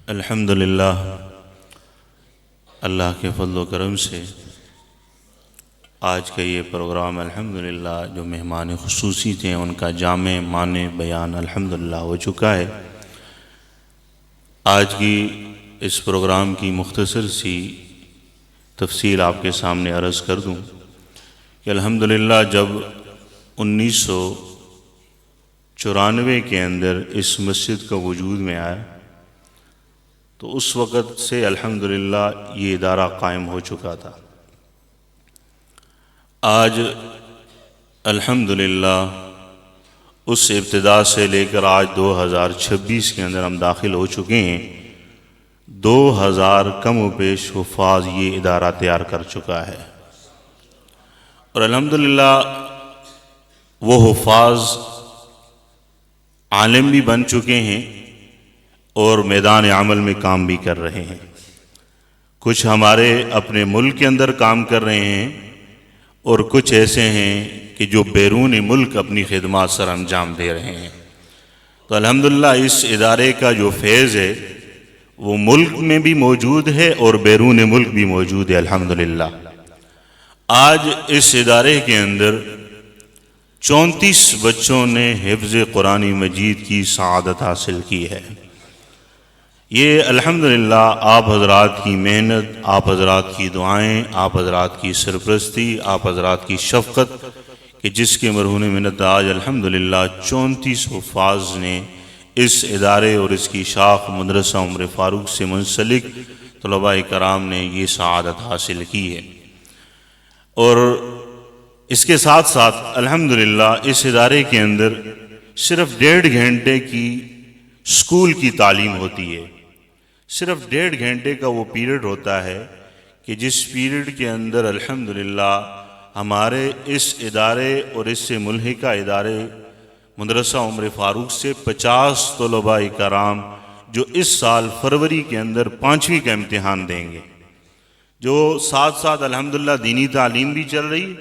الحمدللہ اللہ کے فضل و کرم سے آج کا یہ پروگرام الحمدللہ جو مہمان خصوصی تھے ان کا جامع معنی بیان الحمدللہ ہو چکا ہے۔ آج کی اس پروگرام کی مختصر سی تفصیل آپ کے سامنے عرض کر دوں کہ الحمدللہ جب 1994 کے اندر اس مسجد کا وجود میں آیا تو اس وقت سے الحمدللہ یہ ادارہ قائم ہو چکا تھا۔ آج الحمدللہ اس ابتدا سے لے کر آج 2026 کے اندر ہم داخل ہو چکے ہیں۔ 2000 کم و بیش حفاظ یہ ادارہ تیار کر چکا ہے، اور الحمدللہ وہ حفاظ عالم بھی بن چکے ہیں اور میدان عمل میں کام بھی کر رہے ہیں۔ کچھ ہمارے اپنے ملک کے اندر کام کر رہے ہیں اور کچھ ایسے ہیں کہ جو بیرون ملک اپنی خدمات سر انجام دے رہے ہیں۔ تو الحمدللہ اس ادارے کا جو فیض ہے وہ ملک میں بھی موجود ہے اور بیرون ملک بھی موجود ہے الحمدللہ۔ آج اس ادارے کے اندر 34 بچوں نے حفظ قرآن مجید کی سعادت حاصل کی ہے۔ یہ الحمدللہ آپ حضرات کی محنت، آپ حضرات کی دعائیں، آپ حضرات کی سرپرستی، آپ حضرات کی شفقت کہ جس کے مرہون منت آج الحمدللہ 34 حفاظ نے اس ادارے اور اس کی شاخ مدرسہ عمر فاروق سے منسلک طلباء کرام نے یہ سعادت حاصل کی ہے۔ اور اس کے ساتھ ساتھ الحمدللہ اس ادارے کے اندر صرف 1.5 گھنٹے کی اسکول کی تعلیم ہوتی ہے۔ صرف 1.5 گھنٹے کا وہ پیریڈ ہوتا ہے کہ جس پیریڈ کے اندر الحمدللہ ہمارے اس ادارے اور اس سے ملحقہ ادارے مدرسہ عمر فاروق سے 50 طلباء کرام جو اس سال فروری کے اندر 5ویں کا امتحان دیں گے، جو ساتھ ساتھ الحمدللہ دینی تعلیم بھی چل رہی ہے،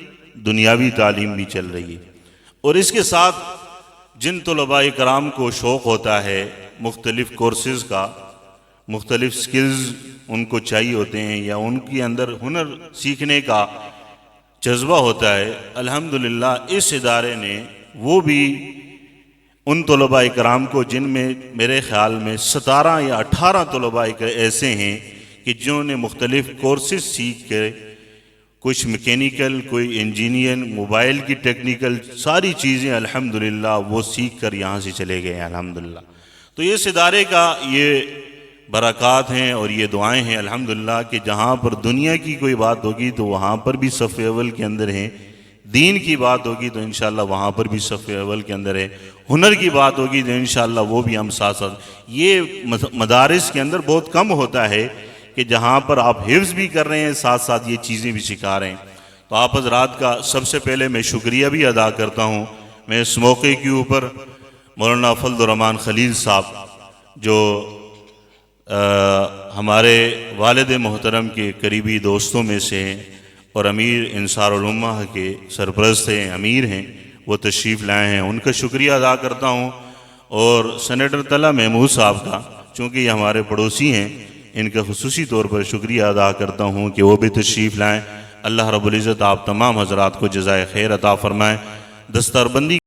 دنیاوی تعلیم بھی چل رہی ہے، اور اس کے ساتھ جن طلباء کرام کو شوق ہوتا ہے مختلف کورسز کا، مختلف سکلز ان کو چاہیے ہوتے ہیں یا ان کے اندر ہنر سیکھنے کا جذبہ ہوتا ہے، الحمدللہ اس ادارے نے وہ بھی ان طلباء کرام کو جن میں میرے خیال میں 17 یا 18 طلباء ایسے ہیں کہ جنہوں نے مختلف کورسز سیکھ کے کچھ میکینیکل، کوئی انجینئر، موبائل کی ٹیکنیکل ساری چیزیں الحمدللہ وہ سیکھ کر یہاں سے چلے گئے ہیں الحمدللہ۔ تو اس ادارے کا یہ برکات ہیں اور یہ دعائیں ہیں الحمدللہ کہ جہاں پر دنیا کی کوئی بات ہوگی تو وہاں پر بھی صف اول کے اندر ہیں، دین کی بات ہوگی تو انشاءاللہ وہاں پر بھی صف اول کے اندر ہے، ہنر کی بات ہوگی تو انشاءاللہ وہ بھی ہم ساتھ ساتھ۔ یہ مدارس کے اندر بہت کم ہوتا ہے کہ جہاں پر آپ حفظ بھی کر رہے ہیں ساتھ ساتھ یہ چیزیں بھی سکھا رہے ہیں۔ تو آپ حضرات کا سب سے پہلے میں شکریہ بھی ادا کرتا ہوں۔ میں اس موقع کے اوپر مولانا فضل الرحمان خلیل صاحب جو ہمارے والد محترم کے قریبی دوستوں میں سے ہیں اور امیر انصار الامہ کے سرپرست ہیں، امیر ہیں، وہ تشریف لائے ہیں، ان کا شکریہ ادا کرتا ہوں۔ اور سینیٹر طلحہ محمود صاحب کا، چونکہ یہ ہمارے پڑوسی ہیں، ان کا خصوصی طور پر شکریہ ادا کرتا ہوں کہ وہ بھی تشریف لائیں۔ اللہ رب العزت آپ تمام حضرات کو جزائے خیر عطا فرمائیں۔ دستار بندی